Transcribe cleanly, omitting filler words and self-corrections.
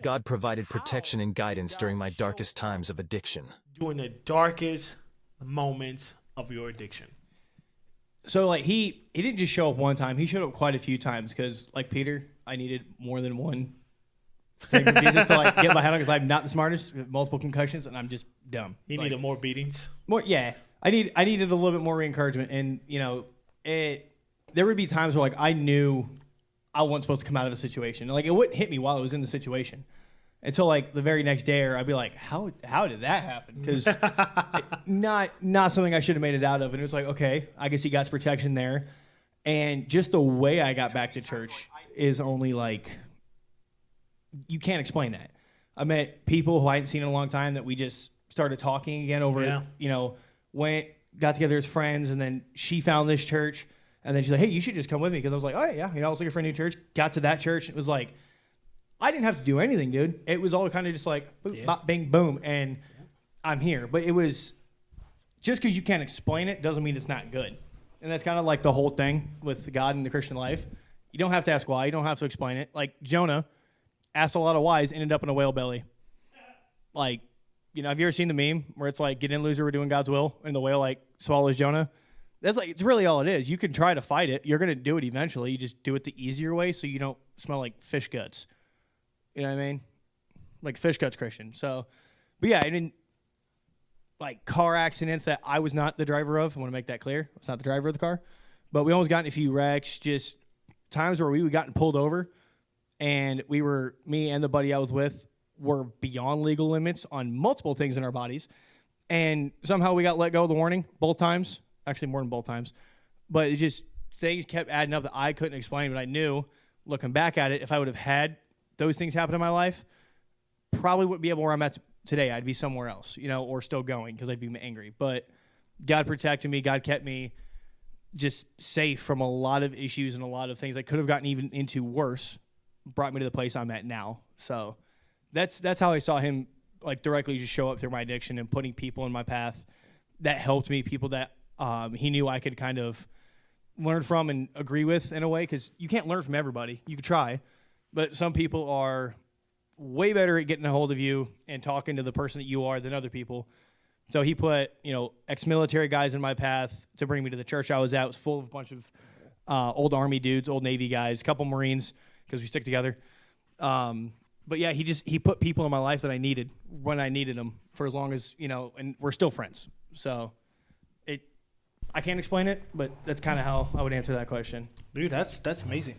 God provided protection and guidance during my darkest times of addiction. During the darkest moments of your addiction. So like he didn't just show up one time. He showed up quite a few times because like Peter, I needed more than one thing from Jesus to like get my head on because I'm not the smartest. Multiple concussions and I'm just dumb. He needed more beatings. More, yeah. I needed a little bit more encouragement, and you know, there would be times where like I knew I wasn't supposed to come out of a situation. Like it wouldn't hit me while I was in the situation until like the very next day, or I'd be like, how did that happen? Because not something I should have made it out of. And it was like, okay, I guess he got some protection there, and just the way I got back to church is only like you can't explain that. I met people who I hadn't seen in a long time that we just started talking again over, you know, got together as friends, and then she found this church, and then she's like, hey, you should just come with me, because I was like, oh yeah, you know, I was looking for a new church, got to that church, and it was like, I didn't have to do anything, dude. It was all kind of just like, boop, bop, bing, boom, and I'm here. But it was, just because you can't explain it doesn't mean it's not good. And that's kind of like the whole thing with God and the Christian life. You don't have to ask why. You don't have to explain it. Like Jonah asked a lot of whys, ended up in a whale belly. Like, you know, have you ever seen the meme where it's like, get in, loser, we're doing God's will, and the whale like swallows Jonah? That's like, it's really all it is. You can try to fight it. You're going to do it eventually. You just do it the easier way so you don't smell like fish guts. You know what I mean? Like fish guts Christian. So, but yeah, I mean, like car accidents that I was not the driver of. I want to make that clear. I was not the driver of the car. But we almost got in a few wrecks, just times where we gotten pulled over, and me and the buddy I was with were beyond legal limits on multiple things in our bodies. And somehow we got let go of the warning both times. Actually, more than both times. But it just, things kept adding up that I couldn't explain, but I knew, looking back at it, if I would have had those things happen in my life, probably wouldn't be able where I'm at today. I'd be somewhere else, you know, or still going because I'd be angry. But God protected me. God kept me just safe from a lot of issues and a lot of things I could have gotten even into worse, brought me to the place I'm at now. So that's how I saw him like directly just show up through my addiction and putting people in my path that helped me, people that he knew I could kind of learn from and agree with in a way, because you can't learn from everybody. You could try, but some people are way better at getting a hold of you and talking to the person that you are than other people. So he put, you know, ex-military guys in my path to bring me to the church I was at. It was full of a bunch of old Army dudes, old Navy guys, a couple Marines, because we stick together. But yeah, he put people in my life that I needed when I needed them for as long as, you know, and we're still friends. So I can't explain it, but that's kind of how I would answer that question. Dude, that's amazing.